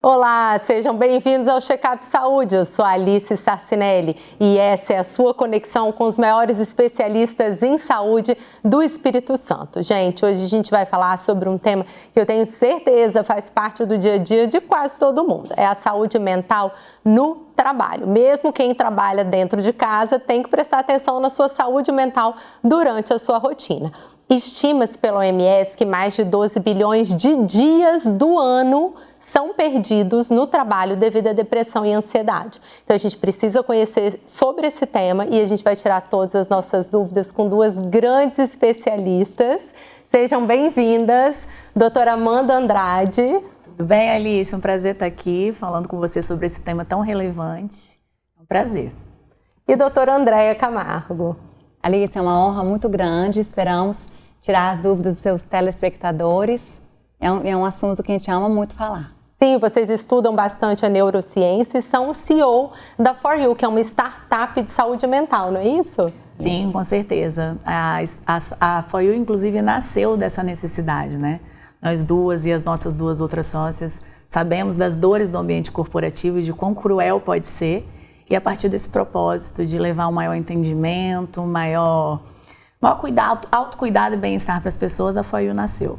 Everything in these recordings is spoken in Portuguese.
Olá, sejam bem-vindos ao Checkup Saúde. Eu sou a Alice Sarcinelli e essa é a sua conexão com os maiores especialistas em saúde do Espírito Santo. Gente, hoje a gente vai falar sobre um tema que eu tenho certeza faz parte do dia a dia de quase todo mundo. É a saúde mental no trabalho. Mesmo quem trabalha dentro de casa tem que prestar atenção na sua saúde mental durante a sua rotina. Estima-se pela OMS que mais de 12 bilhões de dias do ano são perdidos no trabalho devido à depressão e ansiedade. Então a gente precisa conhecer sobre esse tema e a gente vai tirar todas as nossas dúvidas com duas grandes especialistas. Sejam bem-vindas, doutora Amanda Andrade. Tudo bem, Alice? Um prazer estar aqui falando com você sobre esse tema tão relevante. É um prazer. E doutora Andréia Camargo. Alice, é uma honra muito grande, esperamos tirar as dúvidas dos seus telespectadores. É um assunto que a gente ama muito falar. Sim, vocês estudam bastante a neurociência e são o CEO da For You, que é uma startup de saúde mental, não é isso? Sim, com certeza. A For You, inclusive, nasceu dessa necessidade, né? Nós duas e as nossas duas outras sócias sabemos das dores do ambiente corporativo e de quão cruel pode ser. E a partir desse propósito de levar um maior entendimento, maior cuidado, autocuidado e bem-estar para as pessoas, a For You nasceu.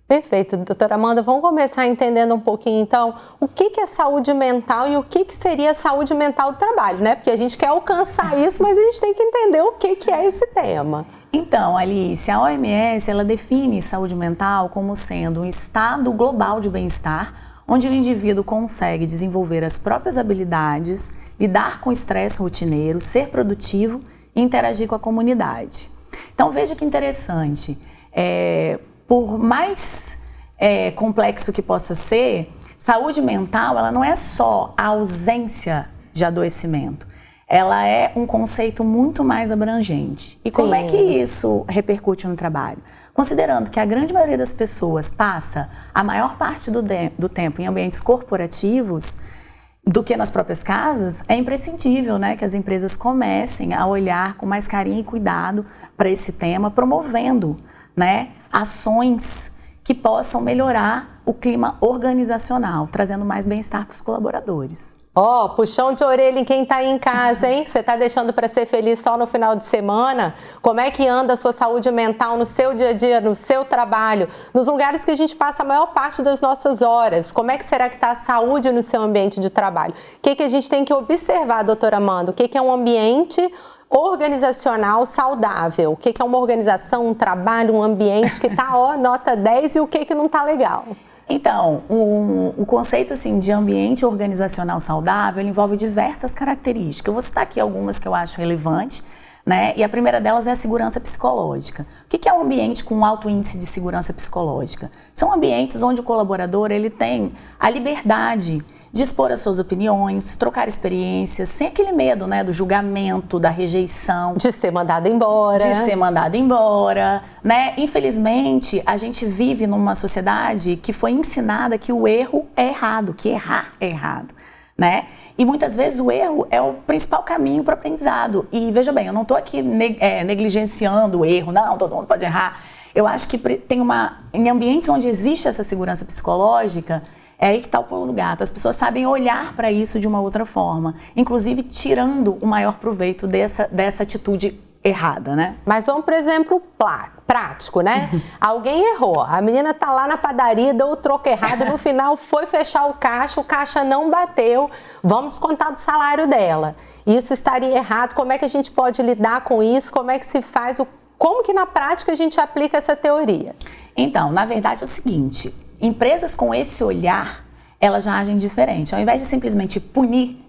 Perfeito, doutora Amanda, vamos começar entendendo um pouquinho então o que é saúde mental e o que seria saúde mental do trabalho, né? Porque a gente quer alcançar isso, mas a gente tem que entender o que é esse tema. Então, Alice, a OMS, ela define saúde mental como sendo um estado global de bem-estar, onde o indivíduo consegue desenvolver as próprias habilidades, lidar com o estresse rotineiro, ser produtivo e interagir com a comunidade. Então, veja que interessante. Por mais complexo que possa ser, saúde mental ela não é só a ausência de adoecimento. Ela é um conceito muito mais abrangente. E como é que isso repercute no trabalho? Considerando que a grande maioria das pessoas passa a maior parte do tempo em ambientes corporativos do que nas próprias casas, é imprescindível, né, que as empresas comecem a olhar com mais carinho e cuidado para esse tema, promovendo, né, ações que possam melhorar o clima organizacional, trazendo mais bem-estar para os colaboradores. Puxão de orelha em quem está aí em casa, hein? Você está deixando para ser feliz só no final de semana? Como é que anda a sua saúde mental no seu dia a dia, no seu trabalho, nos lugares que a gente passa a maior parte das nossas horas? Como é que será que está a saúde no seu ambiente de trabalho? O que a gente tem que observar, doutora Amanda? O que é um ambiente organizacional saudável? O que é uma organização, um trabalho, um ambiente que está, nota 10 e o que não está legal? Então, o conceito assim, de ambiente organizacional saudável ele envolve diversas características. Eu vou citar aqui algumas que eu acho relevantes, né? E a primeira delas é a segurança psicológica. O que é um ambiente com alto índice de segurança psicológica? São ambientes onde o colaborador ele tem a liberdade de expor as suas opiniões, trocar experiências, sem aquele medo, né, do julgamento, da rejeição. De ser mandado embora. Né? Infelizmente, a gente vive numa sociedade que foi ensinada que o erro é errado, que errar é errado, né? E muitas vezes o erro é o principal caminho para o aprendizado. E veja bem, eu não estou aqui negligenciando o erro, não, todo mundo pode errar. Eu acho que em ambientes onde existe essa segurança psicológica, é aí que está o pulo do gato. As pessoas sabem olhar para isso de uma outra forma, inclusive tirando o maior proveito dessa atitude errada, né? Mas vamos para o exemplo prático, né? Alguém errou, a menina tá lá na padaria, deu o troco errado, no final foi fechar o caixa não bateu, vamos descontar do salário dela. Isso estaria errado, como é que a gente pode lidar com isso, como é que se faz, como que na prática a gente aplica essa teoria? Então, na verdade é o seguinte, empresas com esse olhar, elas já agem diferente. Ao invés de simplesmente punir,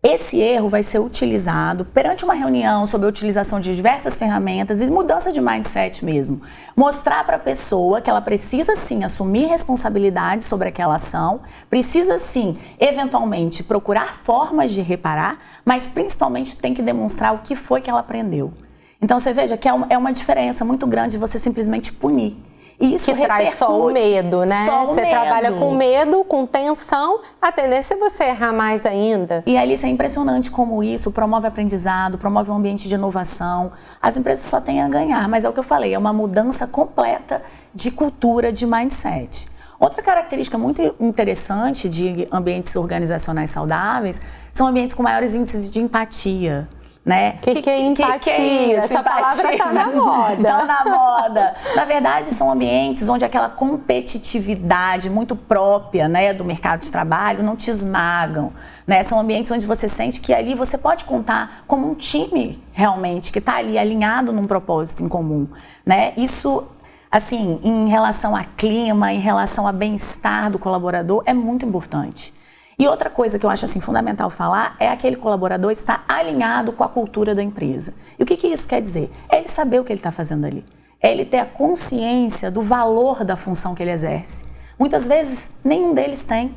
esse erro vai ser utilizado perante uma reunião sobre a utilização de diversas ferramentas e mudança de mindset mesmo. Mostrar para a pessoa que ela precisa sim assumir responsabilidade sobre aquela ação, precisa sim, eventualmente, procurar formas de reparar, mas principalmente tem que demonstrar o que foi que ela aprendeu. Então você veja que é uma diferença muito grande de você simplesmente punir. E isso que traz só o medo, né? Você trabalha com medo, com tensão, a tendência é você errar mais ainda. E Alice, é impressionante como isso promove aprendizado, promove um ambiente de inovação. As empresas só têm a ganhar, mas é o que eu falei, é uma mudança completa de cultura, de mindset. Outra característica muito interessante de ambientes organizacionais saudáveis são ambientes com maiores índices de empatia. Né? Que é empatia? Que é isso? Essa palavra está na moda. Tá na moda. Na verdade, são ambientes onde aquela competitividade muito própria, né, do mercado de trabalho não te esmagam. Né? São ambientes onde você sente que ali você pode contar como um time realmente, que está ali alinhado num propósito em comum. Né? Isso, assim, em relação a clima, em relação a bem-estar do colaborador, é muito importante. E outra coisa que eu acho assim, fundamental falar é aquele colaborador estar alinhado com a cultura da empresa. E o que isso quer dizer? É ele saber o que ele está fazendo ali. É ele ter a consciência do valor da função que ele exerce. Muitas vezes, nenhum deles tem.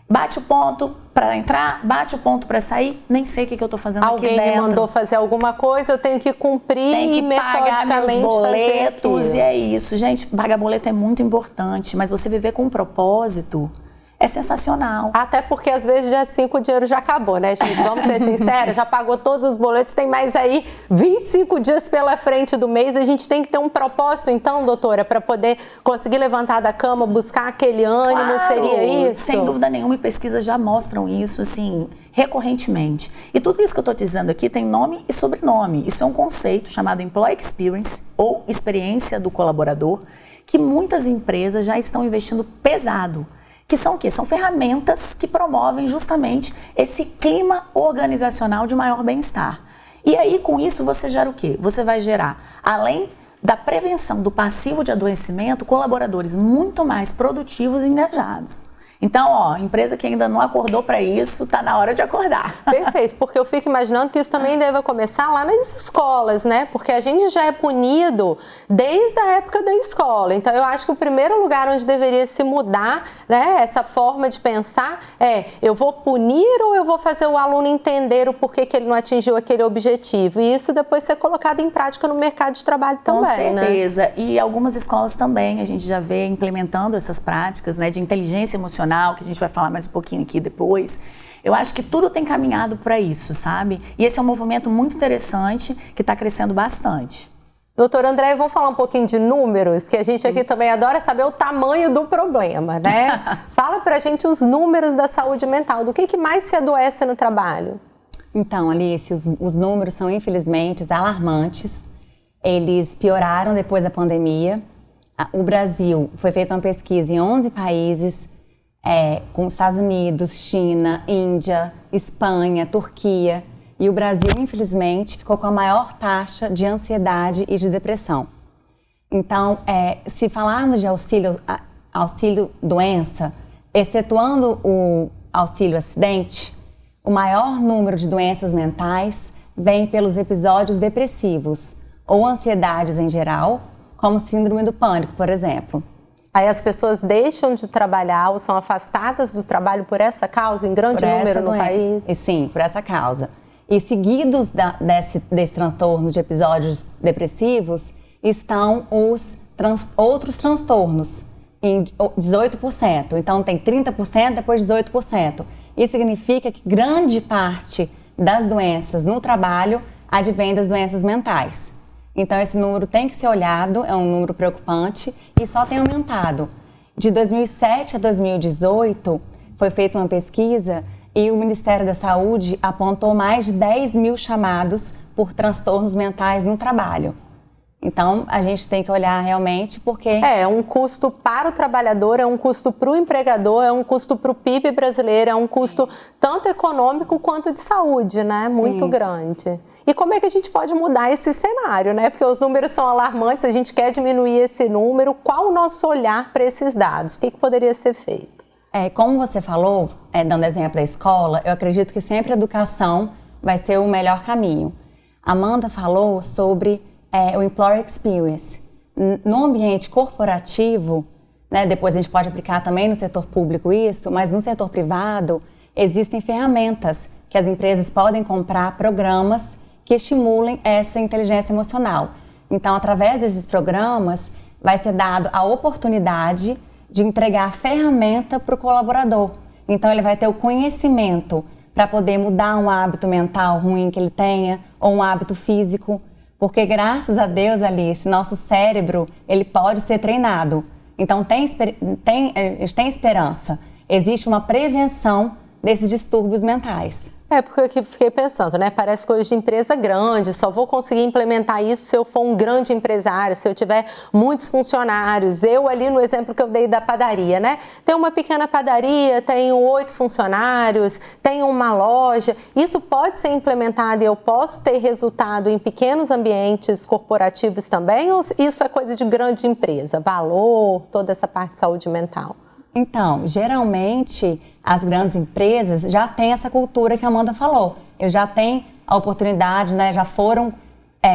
Bate o ponto para entrar, bate o ponto para sair, nem sei o que eu estou fazendo aqui dentro. Alguém me mandou fazer alguma coisa, eu tenho que cumprir e metodicamente pagar meus boletos. E é isso, gente, pagar boleto é muito importante, mas você viver com um propósito é sensacional. Até porque às vezes dia 5 o dinheiro já acabou, né, gente? Vamos ser sinceros, já pagou todos os boletos, tem mais aí 25 dias pela frente do mês. A gente tem que ter um propósito, então, doutora, para poder conseguir levantar da cama, buscar aquele ânimo, claro, seria isso? Sem dúvida nenhuma, e pesquisas já mostram isso, assim, recorrentemente. E tudo isso que eu estou te dizendo aqui tem nome e sobrenome. Isso é um conceito chamado Employee Experience, ou experiência do colaborador, que muitas empresas já estão investindo pesado. Que são o quê? São ferramentas que promovem justamente esse clima organizacional de maior bem-estar. E aí, com isso, você gera o quê? Você vai gerar, além da prevenção do passivo de adoecimento, colaboradores muito mais produtivos e engajados. Então, ó, empresa que ainda não acordou para isso, tá na hora de acordar. Perfeito, porque eu fico imaginando que isso também deve começar lá nas escolas, né? Porque a gente já é punido desde a época da escola. Então, eu acho que o primeiro lugar onde deveria se mudar, né, essa forma de pensar é: eu vou punir ou eu vou fazer o aluno entender o porquê que ele não atingiu aquele objetivo? E isso depois ser colocado em prática no mercado de trabalho também, com certeza, né? E algumas escolas também, a gente já vê implementando essas práticas, né, de inteligência emocional, que a gente vai falar mais um pouquinho aqui depois. Eu acho que tudo tem caminhado para isso, sabe? E esse é um movimento muito interessante que está crescendo bastante. Doutora Andréia, vamos falar um pouquinho de números, que a gente aqui também adora saber o tamanho do problema, né? Fala pra gente os números da saúde mental, do que mais se adoece no trabalho? Então, Alice, os números são infelizmente alarmantes. Eles pioraram depois da pandemia. O Brasil, foi feita uma pesquisa em 11 países, com Estados Unidos, China, Índia, Espanha, Turquia. E o Brasil, infelizmente, ficou com a maior taxa de ansiedade e de depressão. Então, se falarmos de auxílio doença, excetuando o auxílio acidente, o maior número de doenças mentais vem pelos episódios depressivos ou ansiedades em geral, como síndrome do pânico, por exemplo. Aí as pessoas deixam de trabalhar ou são afastadas do trabalho por essa causa, em grande número no país? E sim, por essa causa. E seguidos desse transtorno de episódios depressivos estão os outros transtornos, em 18%. Então tem 30%, depois 18%. Isso significa que grande parte das doenças no trabalho advém das doenças mentais. Então esse número tem que ser olhado, é um número preocupante e só tem aumentado. De 2007 a 2018 foi feita uma pesquisa e o Ministério da Saúde apontou mais de 10 mil chamados por transtornos mentais no trabalho. Então, a gente tem que olhar realmente porque... É um custo para o trabalhador, é um custo para o empregador, é um custo para o PIB brasileiro, é um custo tanto econômico quanto de saúde, né? Muito grande. E como é que a gente pode mudar esse cenário, né? Porque os números são alarmantes, a gente quer diminuir esse número. Qual o nosso olhar para esses dados? O que poderia ser feito? Como você falou, dando exemplo da escola, eu acredito que sempre a educação vai ser o melhor caminho. Amanda falou sobre o Employer Experience. No ambiente corporativo, né, depois a gente pode aplicar também no setor público isso, mas no setor privado existem ferramentas que as empresas podem comprar, programas que estimulem essa inteligência emocional. Então, através desses programas, vai ser dado a oportunidade de entregar a ferramenta para o colaborador. Então, ele vai ter o conhecimento para poder mudar um hábito mental ruim que ele tenha ou um hábito físico. Porque, graças a Deus, Alice, nosso cérebro, ele pode ser treinado. Então, a gente tem esperança. Existe uma prevenção desses distúrbios mentais. Porque eu fiquei pensando, né? Parece coisa de empresa grande, só vou conseguir implementar isso se eu for um grande empresário, se eu tiver muitos funcionários. Eu ali no exemplo que eu dei da padaria, né? Tem uma pequena padaria, tenho 8 funcionários, tenho uma loja. Isso pode ser implementado e eu posso ter resultado em pequenos ambientes corporativos também? Ou isso é coisa de grande empresa? Valor, toda essa parte de saúde mental? Então, geralmente, as grandes empresas já têm essa cultura que a Amanda falou. Eles já têm a oportunidade, né, já foram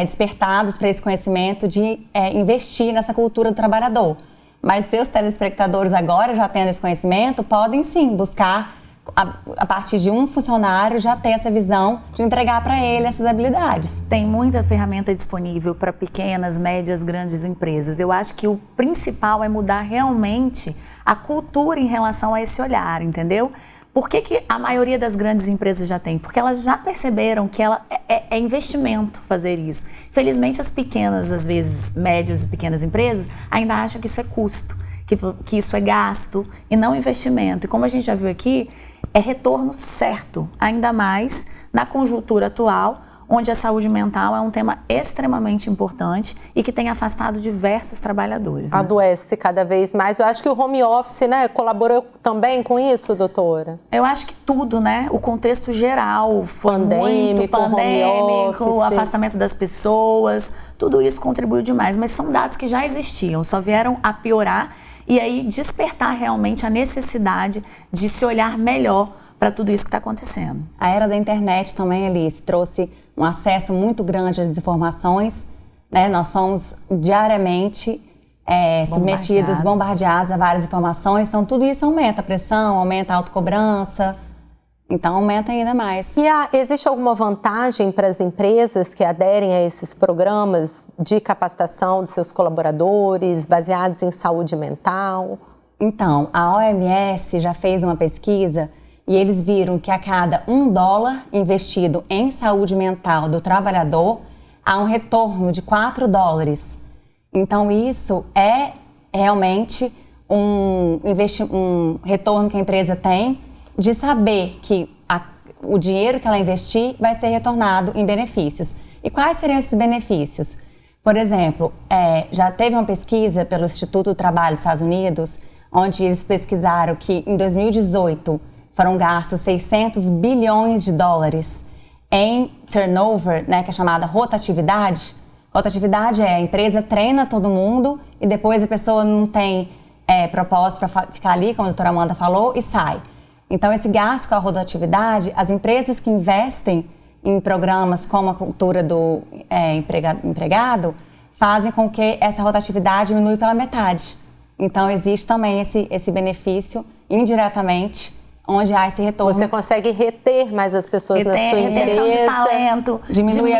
despertados para esse conhecimento de investir nessa cultura do trabalhador. Mas seus telespectadores agora, já tendo esse conhecimento, podem sim buscar, a partir de um funcionário, já ter essa visão de entregar para ele essas habilidades. Tem muita ferramenta disponível para pequenas, médias, grandes empresas. Eu acho que o principal é mudar realmente a cultura em relação a esse olhar, entendeu? Por que a maioria das grandes empresas já tem? Porque elas já perceberam que é investimento fazer isso. Felizmente, as pequenas, às vezes, médias e pequenas empresas ainda acham que isso é custo, que isso é gasto e não investimento. E como a gente já viu aqui, é retorno certo, ainda mais na conjuntura atual, onde a saúde mental é um tema extremamente importante e que tem afastado diversos trabalhadores. Né? Adoece cada vez mais. Eu acho que o home office, né, colaborou também com isso, doutora? Eu acho que tudo, né? O contexto geral foi muito pandêmico, o afastamento das pessoas, tudo isso contribuiu demais. Mas são dados que já existiam, só vieram a piorar e aí despertar realmente a necessidade de se olhar melhor para tudo isso que está acontecendo. A era da internet também, Alice, trouxe um acesso muito grande às informações, né? Nós somos diariamente bombardeados a várias informações, então tudo isso aumenta a pressão, aumenta a autocobrança, então aumenta ainda mais. E existe alguma vantagem para as empresas que aderem a esses programas de capacitação dos seus colaboradores, baseados em saúde mental? Então, a OMS já fez uma pesquisa e eles viram que a cada $1 investido em saúde mental do trabalhador, há um retorno de $4. Então, isso é realmente um retorno que a empresa tem de saber que o dinheiro que ela investir vai ser retornado em benefícios. E quais seriam esses benefícios? Por exemplo, já teve uma pesquisa pelo Instituto do Trabalho dos Estados Unidos, onde eles pesquisaram que em 2018 foram gastos $600 bilhões em turnover, né, que é chamada rotatividade. Rotatividade é a empresa treina todo mundo e depois a pessoa não tem propósito para ficar ali, como a doutora Amanda falou, e sai. Então, esse gasto com a rotatividade, as empresas que investem em programas como a cultura do empregado, fazem com que essa rotatividade diminua pela metade. Então, existe também esse benefício indiretamente, onde há esse retorno. Você consegue reter mais as pessoas na sua empresa. Retenção de talento, diminui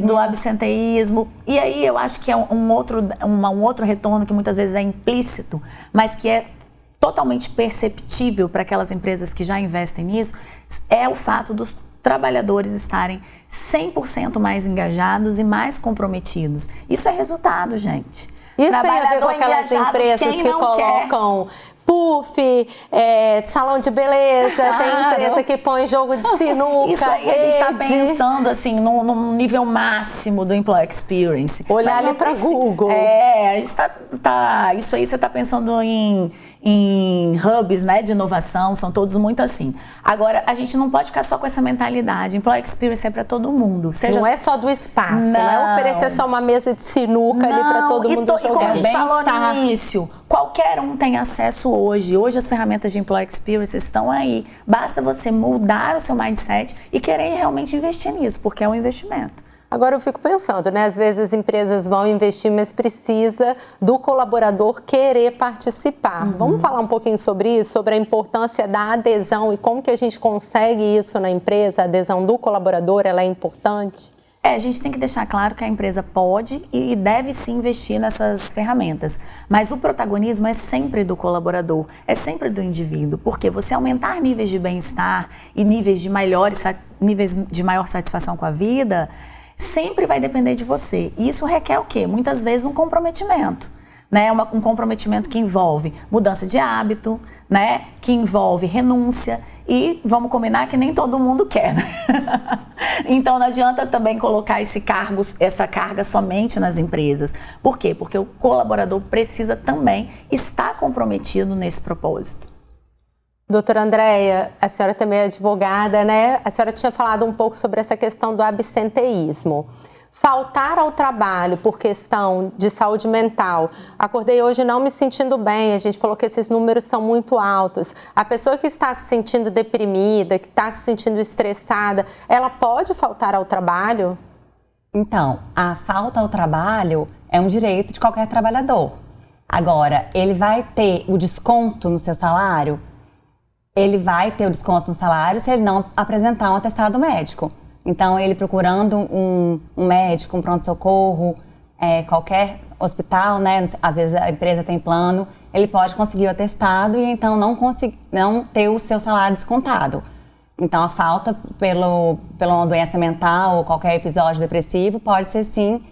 do absenteísmo. E aí eu acho que é um outro retorno que muitas vezes é implícito, mas que é totalmente perceptível para aquelas empresas que já investem nisso, é o fato dos trabalhadores estarem 100% mais engajados e mais comprometidos. Isso é resultado, gente. Isso tem a ver com aquelas empresas que colocam puff, salão de beleza, tem empresa que põe jogo de sinuca. Isso aí a gente está pensando assim, num nível máximo do employee experience. Olhar ali para Google. A gente isso aí você está pensando em hubs, né, de inovação, são todos muito assim. Agora, a gente não pode ficar só com essa mentalidade. Employee experience é para todo mundo. Não é só do espaço, não é oferecer só uma mesa de sinuca ali para todo mundo jogar. E como a gente falou no início, qualquer um tem acesso hoje. Hoje as ferramentas de employee experience estão aí. Basta você mudar o seu mindset e querer realmente investir nisso, porque é um investimento. Agora eu fico pensando, né? Às vezes as empresas vão investir, mas precisa do colaborador querer participar. Vamos falar um pouquinho sobre isso, sobre a importância da adesão e como que a gente consegue isso na empresa, a adesão do colaborador, ela é importante? A gente tem que deixar claro que a empresa pode e deve sim investir nessas ferramentas, mas o protagonismo é sempre do colaborador, é sempre do indivíduo, porque você aumentar níveis de bem-estar e níveis de maior satisfação com a vida, sempre vai depender de você. E isso requer o quê? Muitas vezes um comprometimento, né? Um comprometimento que envolve mudança de hábito, né? Que envolve renúncia. E vamos combinar que nem todo mundo quer, né? Então não adianta também colocar essa carga somente nas empresas. Por quê? Porque o colaborador precisa também estar comprometido nesse propósito. Doutora Andréia, a senhora também é advogada, né? A senhora tinha falado um pouco sobre essa questão do absenteísmo. Faltar ao trabalho por questão de saúde mental. Acordei hoje não me sentindo bem, a gente falou que esses números são muito altos. A pessoa que está se sentindo deprimida, que está se sentindo estressada, ela pode faltar ao trabalho? Então, a falta ao trabalho é um direito de qualquer trabalhador. Agora, ele vai ter o desconto no seu salário? Ele vai ter o desconto no salário se ele não apresentar um atestado médico. Então, ele procurando um médico, um pronto-socorro, qualquer hospital, né? Às vezes a empresa tem plano, ele pode conseguir o atestado e então não ter o seu salário descontado. Então, a falta pela doença mental ou qualquer episódio depressivo pode ser, sim,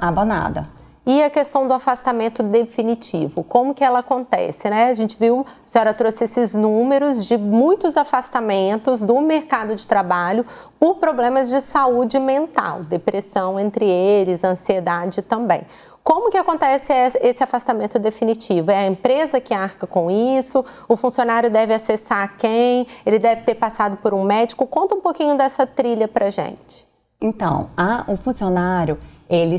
abonada. E a questão do afastamento definitivo, como que ela acontece, né? A gente viu, a senhora trouxe esses números de muitos afastamentos do mercado de trabalho por problemas de saúde mental, depressão entre eles, ansiedade também. Como que acontece esse afastamento definitivo? É a empresa que arca com isso? O funcionário deve acessar quem? Ele deve ter passado por um médico? Conta um pouquinho dessa trilha pra gente. Então, o funcionário,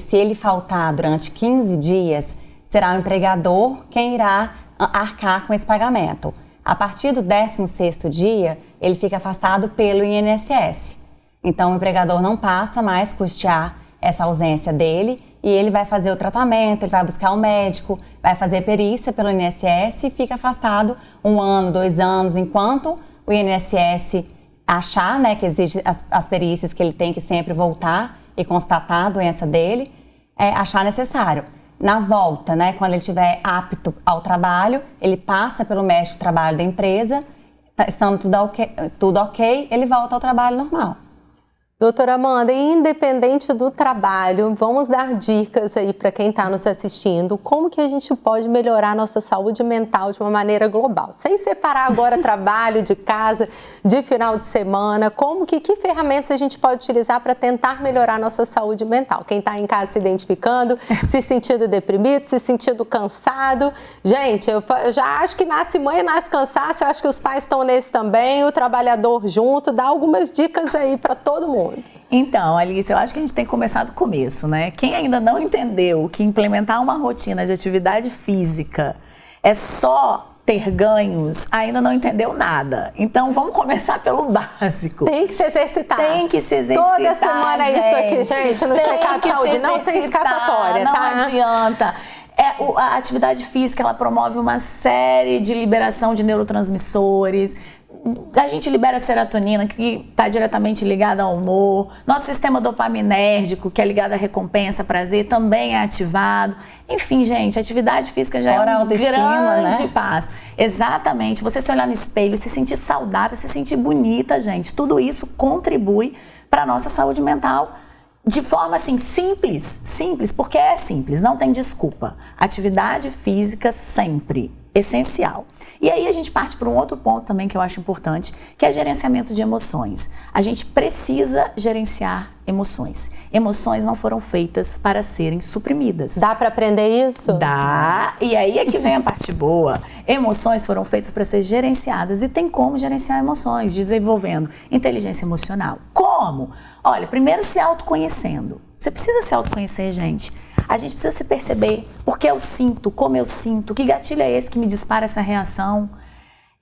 se ele faltar durante 15 dias, será o empregador quem irá arcar com esse pagamento. A partir do 16º dia, ele fica afastado pelo INSS. Então, o empregador não passa mais custear essa ausência dele e ele vai fazer o tratamento, ele vai buscar o médico, vai fazer perícia pelo INSS e fica afastado 1 ano, 2 anos, enquanto o INSS achar, né, que existe as perícias que ele tem que sempre voltar e constatar a doença dele, achar necessário. Na volta, né, quando ele estiver apto ao trabalho, ele passa pelo médico do trabalho da empresa, estando tudo ok, ele volta ao trabalho normal. Doutora Amanda, independente do trabalho, vamos dar dicas aí para quem está nos assistindo, como que a gente pode melhorar a nossa saúde mental de uma maneira global, sem separar agora trabalho de casa, de final de semana, que ferramentas a gente pode utilizar para tentar melhorar a nossa saúde mental? Quem está em casa se identificando, se sentindo deprimido, se sentindo cansado. Gente, eu já acho que nasce mãe e nasce cansaço, eu acho que os pais estão nesse também, o trabalhador junto, dá algumas dicas aí para todo mundo. Então, Alice, eu acho que a gente tem que começar do começo, né? Quem ainda não entendeu que implementar uma rotina de atividade física é só ter ganhos, ainda não entendeu nada. Então, vamos começar pelo básico. Tem que se exercitar. Tem que se exercitar, toda semana é isso aqui, gente, no check-up de saúde. Não tem escapatória, tá? Não adianta. A atividade física, ela promove uma série de liberação de neurotransmissores. A gente libera serotonina, que está diretamente ligada ao humor. Nosso sistema dopaminérgico, que é ligado à recompensa, prazer, também é ativado. Enfim, gente, a atividade física já fora é um grande, né? passo. Exatamente. Você se olhar no espelho, se sentir saudável, se sentir bonita, gente. Tudo isso contribui para a nossa saúde mental de forma, assim, simples, porque é simples, não tem desculpa. Atividade física sempre, essencial. E aí a gente parte para um outro ponto também que eu acho importante, que é gerenciamento de emoções. A gente precisa gerenciar emoções. Emoções não foram feitas para serem suprimidas. Dá para aprender isso? Dá. E aí é que vem a parte boa. Emoções foram feitas para ser gerenciadas e tem como gerenciar emoções, desenvolvendo inteligência emocional. Como? Olha, primeiro se autoconhecendo. Você precisa se autoconhecer, gente. A gente precisa se perceber porque eu sinto, como eu sinto, que gatilho é esse que me dispara essa reação.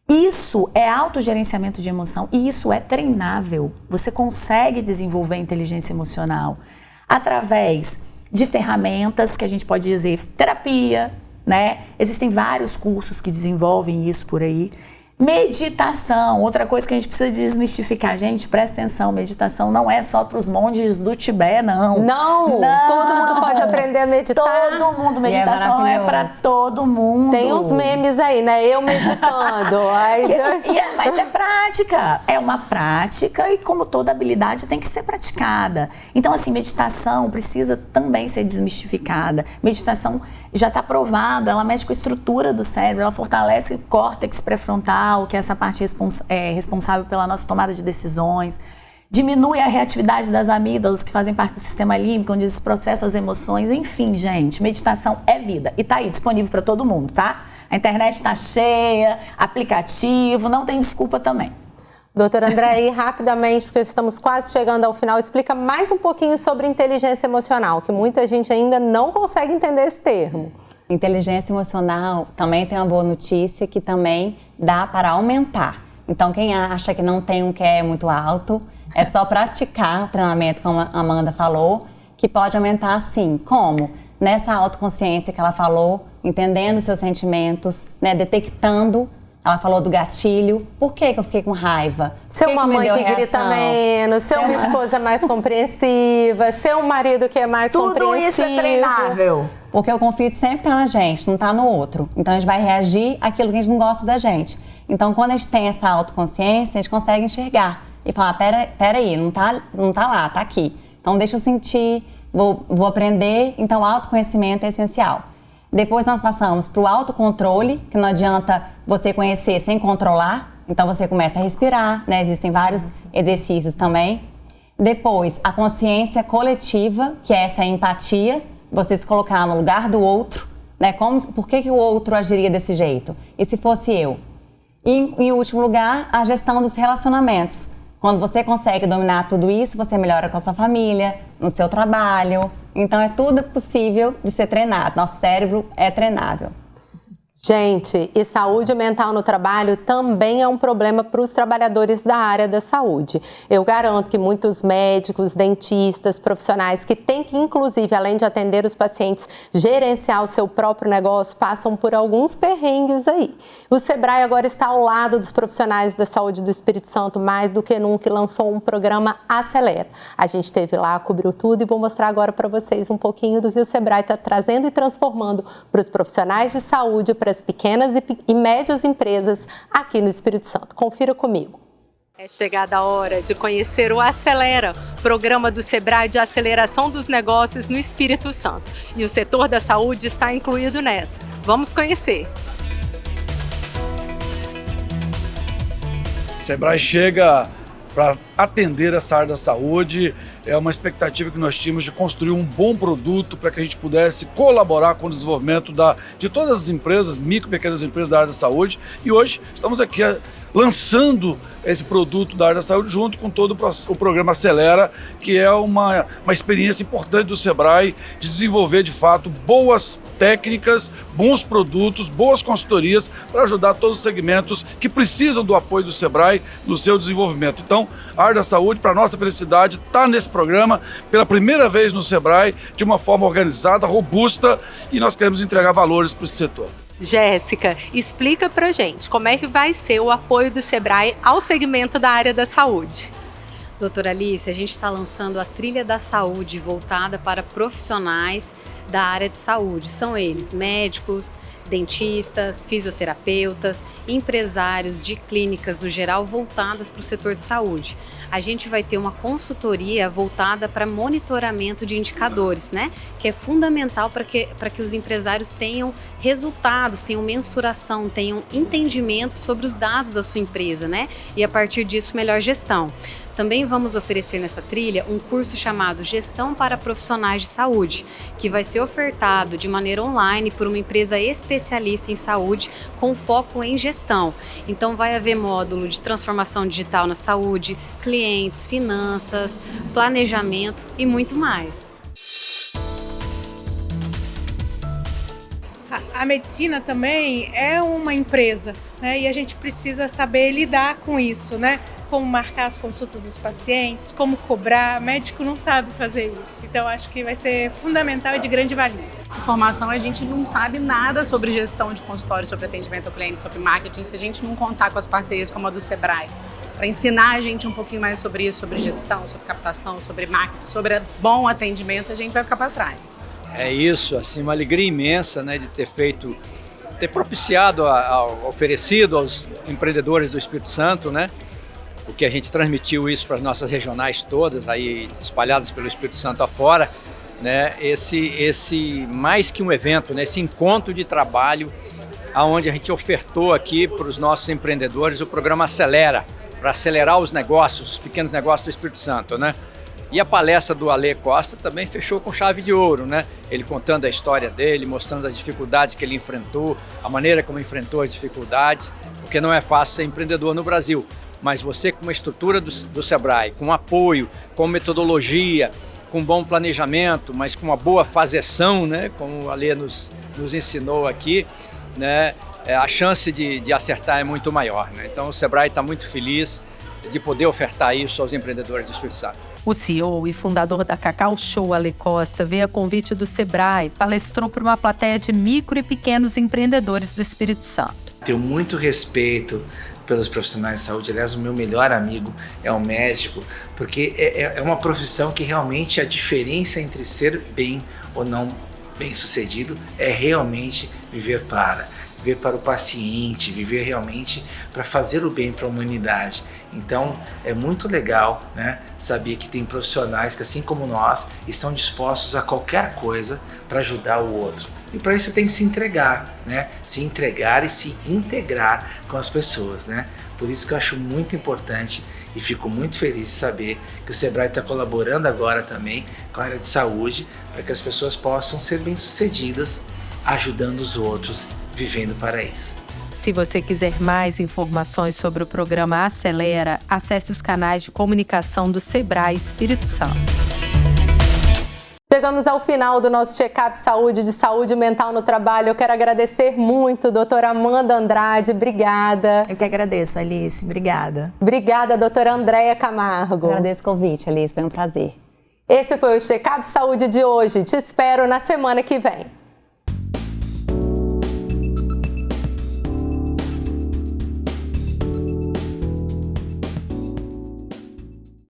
Isso é autogerenciamento de emoção e isso é treinável. Você consegue desenvolver inteligência emocional através de ferramentas que a gente pode dizer terapia, né? Existem vários cursos que desenvolvem isso por aí. Meditação, outra coisa que a gente precisa desmistificar. Gente, presta atenção, meditação não é só para os monges do Tibete, não. Não, todo mundo pode aprender a meditar. Todo mundo, meditação é para todo mundo. Tem uns memes aí, né? Eu meditando. Mas é prática, é uma prática e como toda habilidade tem que ser praticada. Então assim, meditação precisa também ser desmistificada. Meditação já está provado, ela mexe com a estrutura do cérebro, ela fortalece o córtex pré-frontal, que é essa parte responsável pela nossa tomada de decisões, diminui a reatividade das amígdalas, que fazem parte do sistema límbico, onde processa as emoções, enfim, gente, meditação é vida. E tá aí, disponível para todo mundo, tá? A internet está cheia, aplicativo, não tem desculpa também. Doutora André, e rapidamente, porque estamos quase chegando ao final, explica mais um pouquinho sobre inteligência emocional, que muita gente ainda não consegue entender esse termo. Inteligência emocional também tem uma boa notícia que também dá para aumentar. Então, quem acha que não tem um QE muito alto, é só praticar o treinamento, como a Amanda falou, que pode aumentar sim. Como? Nessa autoconsciência que ela falou, entendendo seus sentimentos, né, detectando. Ela falou do gatilho. Por que eu fiquei com raiva? Ser uma mãe que grita menos, ser uma esposa mais compreensiva, ser um marido que é mais compreensivo. Tudo isso é treinável. Porque o conflito sempre está na gente, não está no outro. Então a gente vai reagir àquilo que a gente não gosta da gente. Então quando a gente tem essa autoconsciência, a gente consegue enxergar e falar, peraí, não tá lá, tá aqui. Então deixa eu sentir, vou aprender. Então autoconhecimento é essencial. Depois nós passamos para o autocontrole, que não adianta você conhecer sem controlar. Então você começa a respirar, né? Existem vários exercícios também. Depois, a consciência coletiva, que é essa empatia, você se colocar no lugar do outro, né? Por que o outro agiria desse jeito? E se fosse eu? E em último lugar, a gestão dos relacionamentos. Quando você consegue dominar tudo isso, você melhora com a sua família, no seu trabalho. Então é tudo possível de ser treinado. Nosso cérebro é treinável. Gente, e saúde mental no trabalho também é um problema para os trabalhadores da área da saúde. Eu garanto que muitos médicos, dentistas, profissionais que têm que, inclusive, além de atender os pacientes, gerenciar o seu próprio negócio, passam por alguns perrengues aí. O Sebrae agora está ao lado dos profissionais da saúde do Espírito Santo, mais do que nunca, e lançou um programa Acelera. A gente esteve lá, cobriu tudo e vou mostrar agora para vocês um pouquinho do que o Sebrae está trazendo e transformando para os profissionais de saúde, para as pequenas e médias empresas aqui no Espírito Santo. Confira comigo. É chegada a hora de conhecer o Acelera, programa do Sebrae de aceleração dos negócios no Espírito Santo. E o setor da saúde está incluído nessa. Vamos conhecer. O Sebrae chega para atender essa área da saúde. É uma expectativa que nós tínhamos de construir um bom produto para que a gente pudesse colaborar com o desenvolvimento de todas as empresas, micro e pequenas empresas da área da saúde. E hoje estamos aqui lançando esse produto da área da saúde junto com todo o programa Acelera, que é uma experiência importante do Sebrae de desenvolver de fato boas técnicas, bons produtos, boas consultorias para ajudar todos os segmentos que precisam do apoio do Sebrae no seu desenvolvimento. Então, a área da saúde, para nossa felicidade, está nesse programa pela primeira vez no Sebrae, de uma forma organizada, robusta, e nós queremos entregar valores para esse setor. Jéssica, explica pra gente como é que vai ser o apoio do Sebrae ao segmento da área da saúde. Doutora Alice, a gente está lançando a Trilha da Saúde voltada para profissionais da área de saúde. São eles médicos, dentistas, fisioterapeutas, empresários de clínicas no geral voltadas para o setor de saúde. A gente vai ter uma consultoria voltada para monitoramento de indicadores, né? Que é fundamental para que os empresários tenham resultados, tenham mensuração, tenham entendimento sobre os dados da sua empresa, né? E a partir disso, melhor gestão. Também vamos oferecer nessa trilha um curso chamado Gestão para Profissionais de Saúde, que vai ser ofertado de maneira online por uma empresa especialista em saúde com foco em gestão. Então vai haver módulo de transformação digital na saúde, clientes, finanças, planejamento e muito mais. A medicina também é uma empresa, né? E a gente precisa saber lidar com isso, né? como marcar as consultas dos pacientes, como cobrar. Médico não sabe fazer isso. Então, acho que vai ser fundamental e de grande valia. Essa formação, a gente não sabe nada sobre gestão de consultório, sobre atendimento ao cliente, sobre marketing, se a gente não contar com as parcerias como a do Sebrae, para ensinar a gente um pouquinho mais sobre isso, sobre gestão, sobre captação, sobre marketing, sobre bom atendimento, a gente vai ficar para trás. É isso, assim, uma alegria imensa, né, de ter propiciado, oferecido aos empreendedores do Espírito Santo, né, porque a gente transmitiu isso para as nossas regionais todas, aí espalhadas pelo Espírito Santo afora, né, esse mais que um evento, né, esse encontro de trabalho, onde a gente ofertou aqui para os nossos empreendedores o programa Acelera, para acelerar os negócios, os pequenos negócios do Espírito Santo, né? E a palestra do Ale Costa também fechou com chave de ouro, né? Ele contando a história dele, mostrando as dificuldades que ele enfrentou, a maneira como enfrentou as dificuldades, porque não é fácil ser empreendedor no Brasil. Mas você, com uma estrutura do Sebrae, com apoio, com metodologia, com bom planejamento, mas com uma boa fazeção, né? Como o Ale nos ensinou aqui, né? A chance de acertar é muito maior, né? Então o Sebrae está muito feliz de poder ofertar isso aos empreendedores do Espírito Santo. O CEO e fundador da Cacau Show, Ale Costa, veio a convite do Sebrae, palestrou para uma plateia de micro e pequenos empreendedores do Espírito Santo. Tenho muito respeito pelos profissionais de saúde. Aliás, o meu melhor amigo é um médico, porque é uma profissão que realmente a diferença entre ser bem ou não bem sucedido é realmente viver para o paciente, viver realmente para fazer o bem para a humanidade. Então é muito legal, né, saber que tem profissionais que, assim como nós, estão dispostos a qualquer coisa para ajudar o outro. E para isso tem que se entregar, né? Se entregar e se integrar com as pessoas, né? Por isso que eu acho muito importante e fico muito feliz de saber que o Sebrae está colaborando agora também com a área de saúde para que as pessoas possam ser bem-sucedidas ajudando os outros, vivendo para isso. Se você quiser mais informações sobre o programa Acelera, acesse os canais de comunicação do Sebrae Espírito Santo. Chegamos ao final do nosso check-up de saúde mental no trabalho. Eu quero agradecer muito, doutora Amanda Andrade, obrigada. Eu que agradeço, Alice, obrigada. Obrigada, doutora Andréia Camargo. Agradeço o convite, Alice, foi um prazer. Esse foi o check-up saúde de hoje. Te espero na semana que vem.